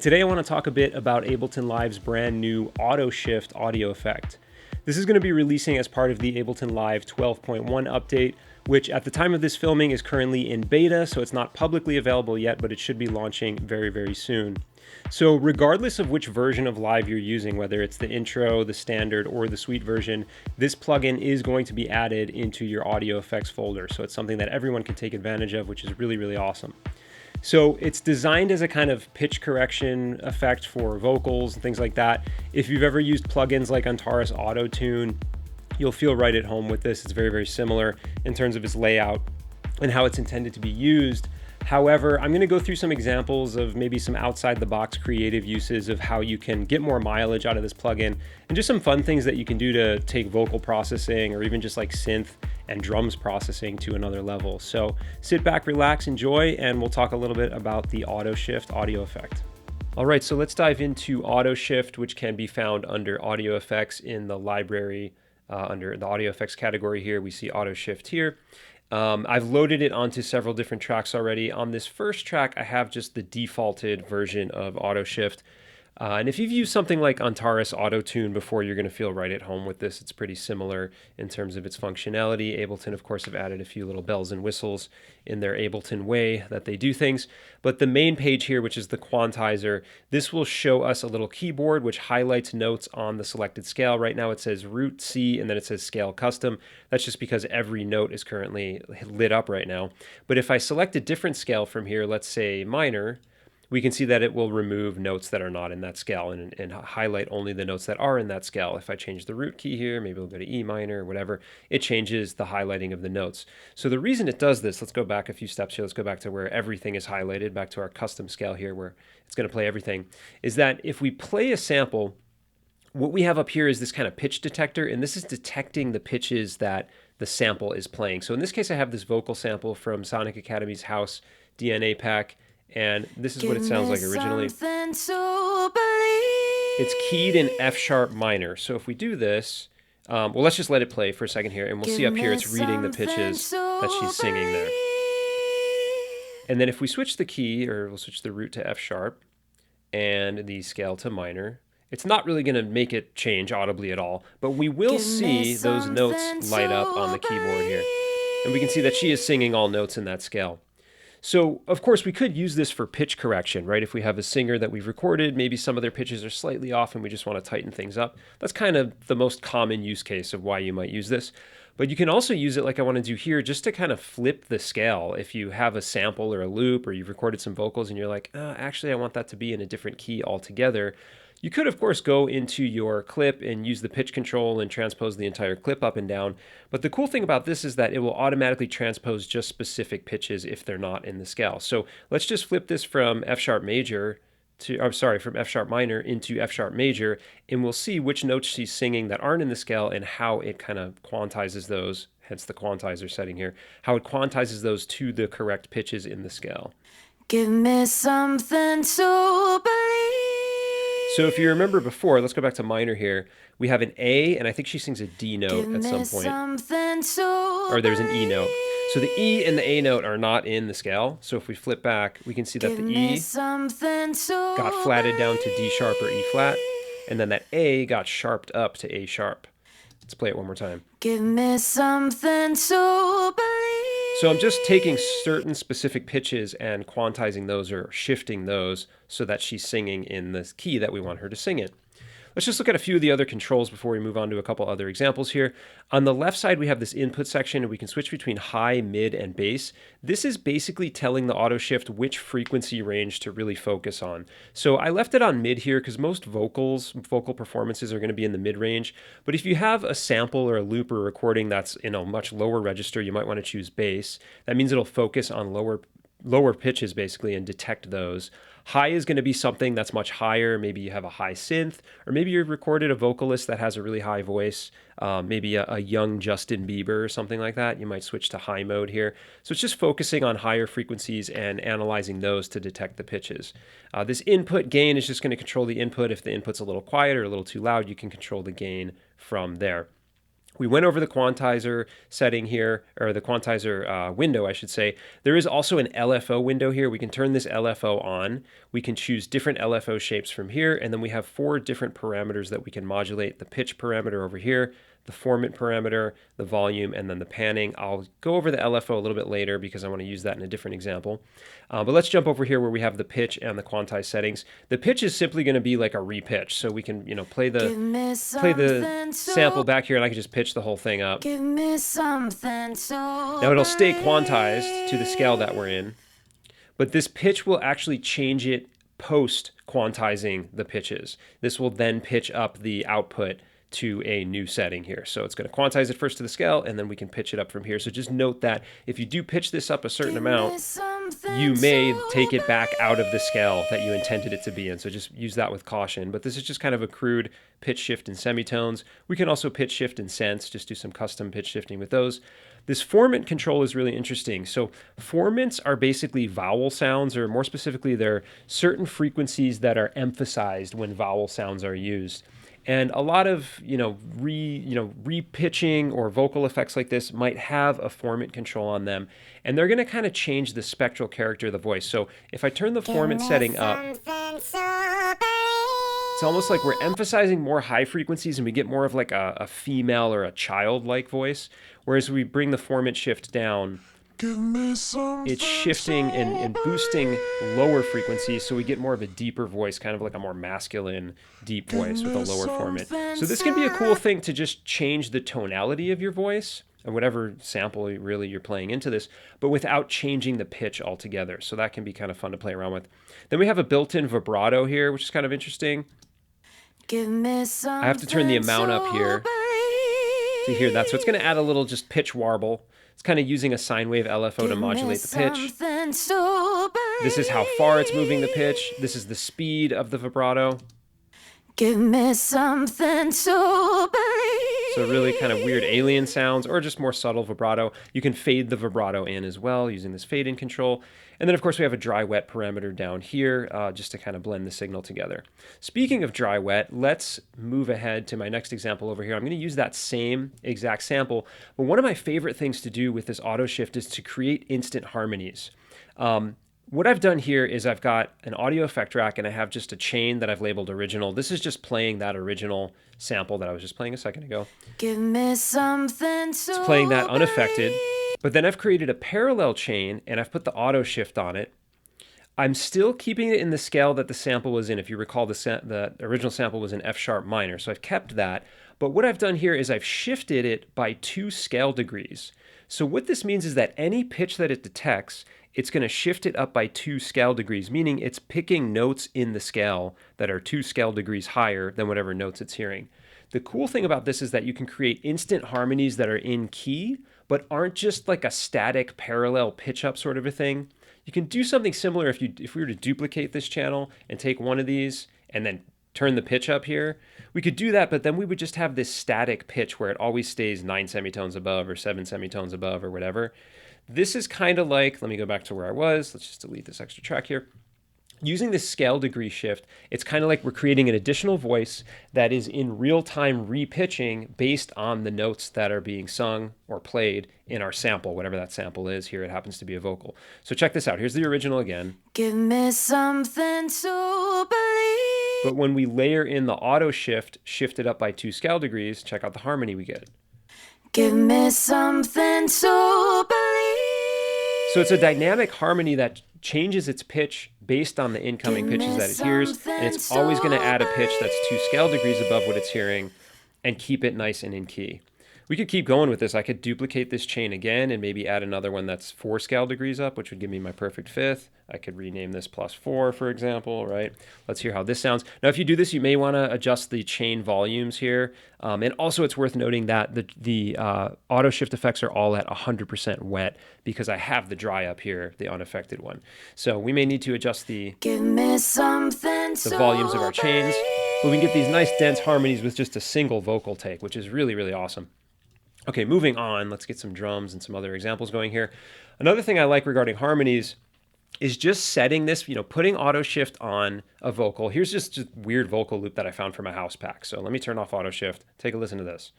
Today I want to talk a bit about Ableton Live's brand new Auto Shift audio effect. This is going to be releasing as part of the Ableton Live 12.1 update, which at the time of this filming is currently in beta, so it's not publicly available yet, but it should be launching very, very soon. So regardless of which version of Live you're using, whether it's the intro, the standard, or the suite version, this plugin is going to be added into your audio effects folder. So it's something that everyone can take advantage of, which is really, really awesome. So it's designed as a kind of pitch correction effect for vocals and things like that. If you've ever used plugins like Antares Auto-Tune, you'll feel right at home with this. It's very, very similar in terms of its layout and how it's intended to be used. However, I'm going to go through some examples of maybe some outside the box creative uses of how you can get more mileage out of this plugin, and just some fun things that you can do to take vocal processing or even just like synth and drums processing to another level. So sit back, relax, enjoy, and we'll talk a little bit about the Auto Shift audio effect. All right, so let's dive into Auto Shift, which can be found under Audio Effects in the library. Under the Audio Effects category here, we see Auto Shift here. I've loaded it onto several different tracks already. On this first track, I have just the defaulted version of Auto Shift. And if you've used something like Antares Auto-Tune before, you're going to feel right at home with this. It's pretty similar in terms of its functionality. Ableton, of course, have added a few little bells and whistles in their Ableton way that they do things. But the main page here, which is the quantizer, this will show us a little keyboard which highlights notes on the selected scale. Right now it says root C and then it says scale custom. That's just because every note is currently lit up right now. But if I select a different scale from here, let's say minor, we can see that it will remove notes that are not in that scale and highlight only the notes that are in that scale. If I change the root key here, maybe we'll go to E minor or whatever, it changes the highlighting of the notes. So the reason it does this, let's go back a few steps here. Let's go back to where everything is highlighted, back to our custom scale here where it's going to play everything, is that if we play a sample, what we have up here is this kind of pitch detector, and this is detecting the pitches that the sample is playing. So in this case, I have this vocal sample from Sonic Academy's House DNA pack, and this is what it sounds like originally. It's keyed in F sharp minor. So if we do this, well, let's just let it play for a second here, and we'll see up here it's reading the pitches that she's singing there. And then if we switch the key, or we'll switch the root to F sharp and the scale to minor, it's not really going to make it change audibly at all, but we will see those notes light up on the keyboard here. And we can see that she is singing all notes in that scale. So, of course, we could use this for pitch correction, right? If we have a singer that we've recorded, maybe some of their pitches are slightly off and we just want to tighten things up. That's kind of the most common use case of why you might use this. But you can also use it like I want to do here, just to kind of flip the scale. If you have a sample or a loop, or you've recorded some vocals and you're like, actually, I want that to be in a different key altogether. You could, of course, go into your clip and use the pitch control and transpose the entire clip up and down. But the cool thing about this is that it will automatically transpose just specific pitches if they're not in the scale. So let's just flip this from F sharp major to, from F sharp minor into F sharp major, and we'll see which notes she's singing that aren't in the scale and how it kind of quantizes those, hence the quantizer setting here, how it quantizes those to the correct pitches in the scale. Give me something to believe. So if you remember before, let's go back to minor here. We have an A, and I think she sings a D note at some point. Or there's an E note. So the E and the A note are not in the scale. So if we flip back, we can see that the E got flatted down to D sharp or E flat, and then that A got sharped up to A sharp. Let's play it one more time. Give me something to believe. So I'm just taking certain specific pitches and quantizing those or shifting those so that she's singing in the key that we want her to sing in. Let's just look at a few of the other controls before we move on to a couple other examples here. On the left side, we have this input section, and we can switch between high, mid, and bass. This is basically telling the Auto Shift which frequency range to really focus on. So I left it on mid here because most vocal performances are going to be in the mid range. But if you have a sample or a loop or recording that's in a much lower register, you might want to choose bass. That means it'll focus on lower pitches basically and detect those. High is going to be something that's much higher. Maybe you have a high synth, or maybe you've recorded a vocalist that has a really high voice, maybe a young Justin Bieber or something like that. You might switch to high mode here. So it's just focusing on higher frequencies and analyzing those to detect the pitches. This input gain is just going to control the input. If the input's a little quiet or a little too loud, you can control the gain from there. We went over the quantizer setting here, or the quantizer window, I should say. There is also an LFO window here. We can turn this LFO on. We can choose different LFO shapes from here, and then we have 4 different parameters that we can modulate. The pitch parameter over here, the formant parameter, the volume, and then the panning. I'll go over the LFO a little bit later because I want to use that in a different example. But let's jump over here where we have the pitch and the quantize settings. The pitch is simply going to be like a repitch, so we can, play the sample back here, and I can just pitch the whole thing up. Give me something to Now it'll stay quantized to the scale that we're in, but this pitch will actually change it post quantizing the pitches. This will then pitch up the output to a new setting here. So it's going to quantize it first to the scale, and then we can pitch it up from here. So just note that if you do pitch this up a certain amount, you may take it back out of the scale that you intended it to be in. So just use that with caution. But this is just kind of a crude pitch shift in semitones. We can also pitch shift in cents, just do some custom pitch shifting with those. This formant control is really interesting. So formants are basically vowel sounds, or more specifically, they're certain frequencies that are emphasized when vowel sounds are used. And a lot of, repitching or vocal effects like this might have a formant control on them. And they're going to kind of change the spectral character of the voice. So if I turn the formant setting up, it's almost like we're emphasizing more high frequencies and we get more of like a female or a childlike voice. Whereas we bring the formant shift down, it's shifting and boosting lower frequencies, so we get more of a deeper voice, kind of like a more masculine, deep voice with a lower formant. So this can be a cool thing to just change the tonality of your voice, and whatever sample really you're playing into this, but without changing the pitch altogether. So that can be kind of fun to play around with. Then we have a built-in vibrato here, which is kind of interesting. I have to turn the amount up here to hear that. So it's going to add a little just pitch warble. It's kind of using a sine wave LFO to modulate the pitch. This is how far it's moving the pitch. This is the speed of the vibrato. Give me something to believe. So really kind of weird alien sounds, or just more subtle vibrato. You can fade the vibrato in as well using this fade in control. And then of course we have a dry wet parameter down here just to kind of blend the signal together. Speaking of dry wet, let's move ahead to my next example over here. I'm going to use that same exact sample, but one of my favorite things to do with this auto shift is to create instant harmonies. What I've done here is I've got an audio effect rack and I have just a chain that I've labeled original. This is just playing that original sample that I was just playing a second ago. Give me something to It's playing that unaffected. But then I've created a parallel chain and I've put the auto shift on it. I'm still keeping it in the scale that the sample was in. If you recall, the original sample was in F sharp minor, so I've kept that. But what I've done here is I've shifted it by 2 scale degrees. So what this means is that any pitch that it detects, it's going to shift it up by 2 scale degrees, meaning it's picking notes in the scale that are 2 scale degrees higher than whatever notes it's hearing. The cool thing about this is that you can create instant harmonies that are in key, but aren't just like a static parallel pitch up sort of a thing. You can do something similar if we were to duplicate this channel and take one of these and then turn the pitch up here. We could do that, but then we would just have this static pitch where it always stays 9 semitones above or 7 semitones above or whatever. This is kind of like, let me go back to where I was. Let's just delete this extra track here. Using this scale degree shift, it's kind of like we're creating an additional voice that is in real-time repitching based on the notes that are being sung or played in our sample, whatever that sample is. Here it happens to be a vocal. So check this out. Here's the original again. Give me something to believe. But when we layer in the auto shift, shift it up by 2 scale degrees, check out the harmony we get. Give me something to believe. So it's a dynamic harmony that changes its pitch based on the incoming pitches that it hears, and it's always going to add a pitch that's 2 scale degrees above what it's hearing and keep it nice and in key. We could keep going with this. I could duplicate this chain again and maybe add another one that's 4 scale degrees up, which would give me my perfect fifth. I could rename this +4, for example, right? Let's hear how this sounds. Now, if you do this, you may want to adjust the chain volumes here. And also, it's worth noting that the auto shift effects are all at 100% wet because I have the dry up here, the unaffected one. So we may need to adjust the volumes of our chains, but we can get these nice dense harmonies with just a single vocal take, which is really, really awesome. Okay, moving on, let's get some drums and some other examples going here. Another thing I like regarding harmonies is just setting this, putting auto shift on a vocal. Here's just weird vocal loop that I found from a house pack. So let me turn off auto shift. Take a listen to this.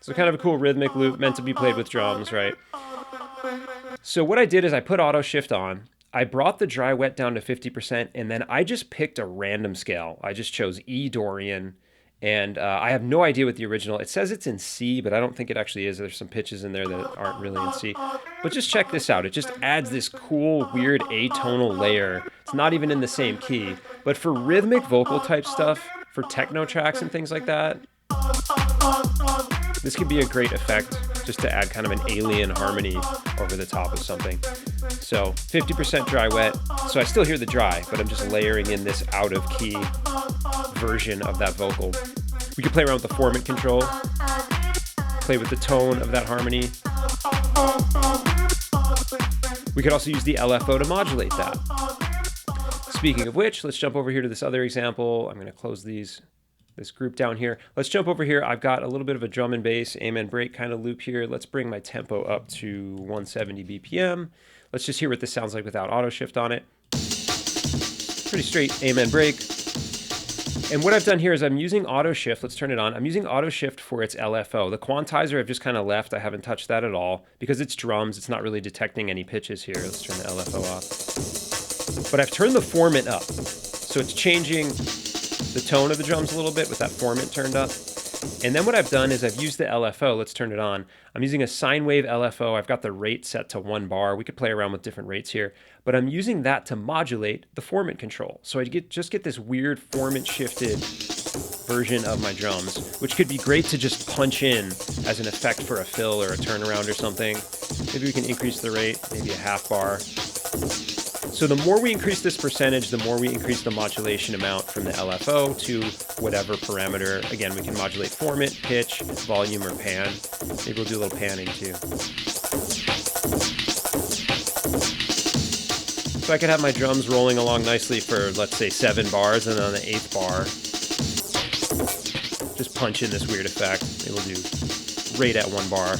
So kind of a cool rhythmic loop meant to be played with drums, right? So what I did is I put auto shift on. I brought the dry wet down to 50%, and then I just picked a random scale. I just chose E Dorian, and I have no idea what the original. It says it's in C, but I don't think it actually is. There's some pitches in there that aren't really in C. But just check this out. It just adds this cool, weird atonal layer. It's not even in the same key. But for rhythmic vocal type stuff, for techno tracks and things like that, this could be a great effect just to add kind of an alien harmony over the top of something. So 50% dry wet. So I still hear the dry, but I'm just layering in this out of key version of that vocal. We could play around with the formant control, play with the tone of that harmony. We could also use the LFO to modulate that. Speaking of which, let's jump over here to this other example. I'm going to close this group down here. Let's jump over here. I've got a little bit of a drum and bass amen break kind of loop here. Let's bring my tempo up to 170 BPM. Let's just hear what this sounds like without auto shift on it. Pretty straight amen break. And what I've done here is I'm using auto shift. Let's turn it on. I'm using auto shift for its LFO. The quantizer I've just kind of left. I haven't touched that at all because it's drums. It's not really detecting any pitches here. Let's turn the LFO off. But I've turned the formant up. So it's changing the tone of the drums a little bit with that formant turned up. And then what I've done is I've used the LFO. Let's turn it on. I'm using a sine wave LFO. I've got the rate set to 1 bar. We could play around with different rates here, but I'm using that to modulate the formant control. So I just get this weird formant shifted version of my drums, which could be great to just punch in as an effect for a fill or a turnaround or something. Maybe we can increase the rate, maybe a half bar. So the more we increase this percentage, the more we increase the modulation amount from the LFO to whatever parameter. Again, we can modulate formant, pitch, volume, or pan. Maybe we'll do a little panning too. So I could have my drums rolling along nicely for, let's say, 7 bars, and then on the 8th bar, just punch in this weird effect. Maybe we'll do rate at 1 bar.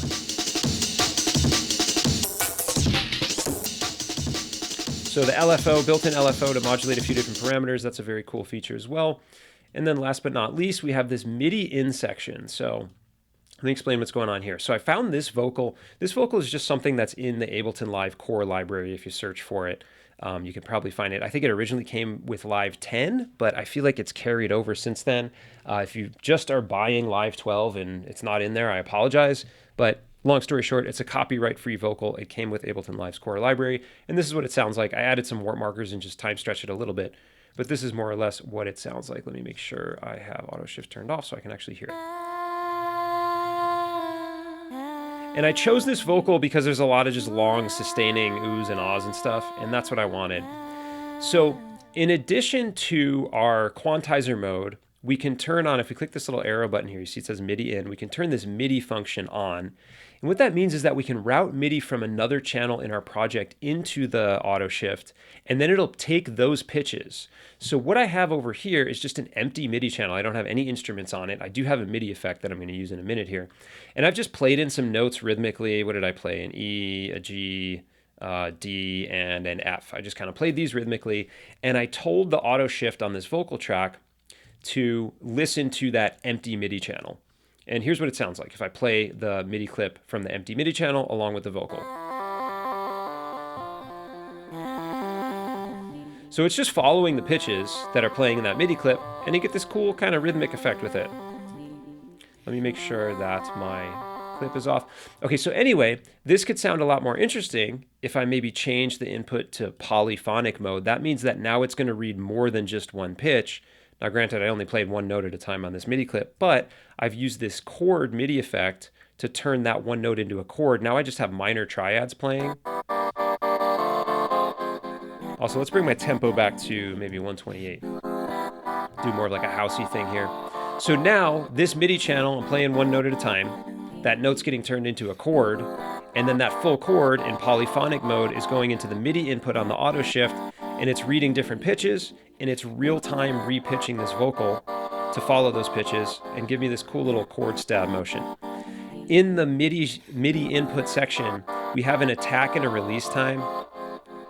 So the LFO, built-in LFO to modulate a few different parameters, that's a very cool feature as well. And then last but not least, we have this MIDI in section. So let me explain what's going on here. So I found this vocal. This vocal is just something that's in the Ableton Live core library. If you search for it, you can probably find it. I think it originally came with Live 10, but I feel like it's carried over since then. If you just are buying Live 12 and it's not in there, I apologize. But long story short, it's a copyright-free vocal. It came with Ableton Live's core library, and this is what it sounds like. I added some warp markers and just time stretched it a little bit, but this is more or less what it sounds like. Let me make sure I have auto shift turned off so I can actually hear it. And I chose this vocal because there's a lot of just long sustaining oohs and ahs and stuff, and that's what I wanted. So in addition to our quantizer mode, we can turn on, if we click this little arrow button here, you see it says MIDI in, we can turn this MIDI function on. And what that means is that we can route MIDI from another channel in our project into the auto shift, and then it'll take those pitches. So what I have over here is just an empty MIDI channel. I don't have any instruments on it. I do have a MIDI effect that I'm going to use in a minute here. And I've just played in some notes rhythmically. What did I play? An E, a G, D, and an F. I just kind of played these rhythmically, and I told the auto shift on this vocal track to listen to that empty MIDI channel. And here's what it sounds like if I play the MIDI clip from the empty MIDI channel along with the vocal. So it's just following the pitches that are playing in that MIDI clip, and you get this cool kind of rhythmic effect with it. Let me make sure that my clip is off. Okay, so anyway, this could sound a lot more interesting if I maybe change the input to polyphonic mode. That means that now it's going to read more than just one pitch. Now, granted, I only played 1 note at a time on this MIDI clip, but I've used this chord MIDI effect to turn that 1 note into a chord. Now I just have minor triads playing. Also, let's bring my tempo back to maybe 128. Do more of like a housey thing here. So now, this MIDI channel, I'm playing 1 note at a time. That note's getting turned into a chord, and then that full chord in polyphonic mode is going into the MIDI input on the auto shift, and it's reading different pitches, and it's real-time repitching this vocal to follow those pitches and give me this cool little chord stab motion. In the MIDI input section, we have an attack and a release time.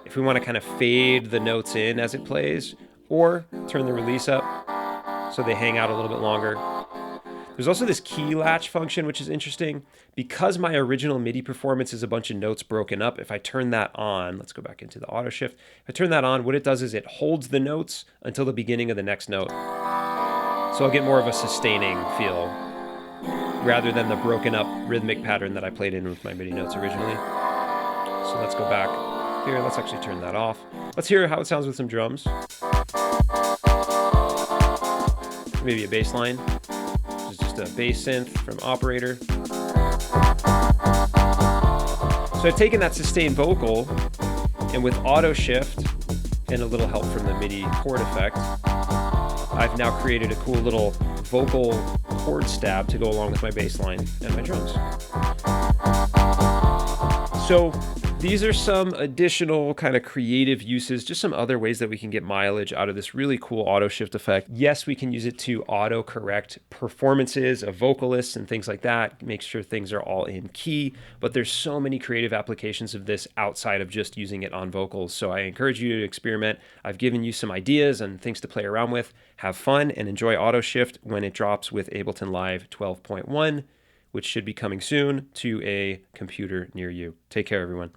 If we want to kind of fade the notes in as it plays, or turn the release up. So so they hang out a little bit longer. There's also this key latch function, which is interesting. Because my original MIDI performance is a bunch of notes broken up, if I turn that on, let's go back into the auto shift. If I turn that on, what it does is it holds the notes until the beginning of the next note. So I'll get more of a sustaining feel rather than the broken up rhythmic pattern that I played in with my MIDI notes originally. So let's go back here. Let's actually turn that off. Let's hear how it sounds with some drums. Maybe a bass line. This is just a bass synth from Operator. So I've taken that sustained vocal, and with auto shift and a little help from the MIDI chord effect, I've now created a cool little vocal chord stab to go along with my bass line and my drums. So these are some additional kind of creative uses, just some other ways that we can get mileage out of this really cool auto shift effect. Yes, we can use it to auto correct performances of vocalists and things like that, make sure things are all in key, but there's so many creative applications of this outside of just using it on vocals. So I encourage you to experiment. I've given you some ideas and things to play around with. Have fun and enjoy auto shift when it drops with Ableton Live 12.1, which should be coming soon to a computer near you. Take care, everyone.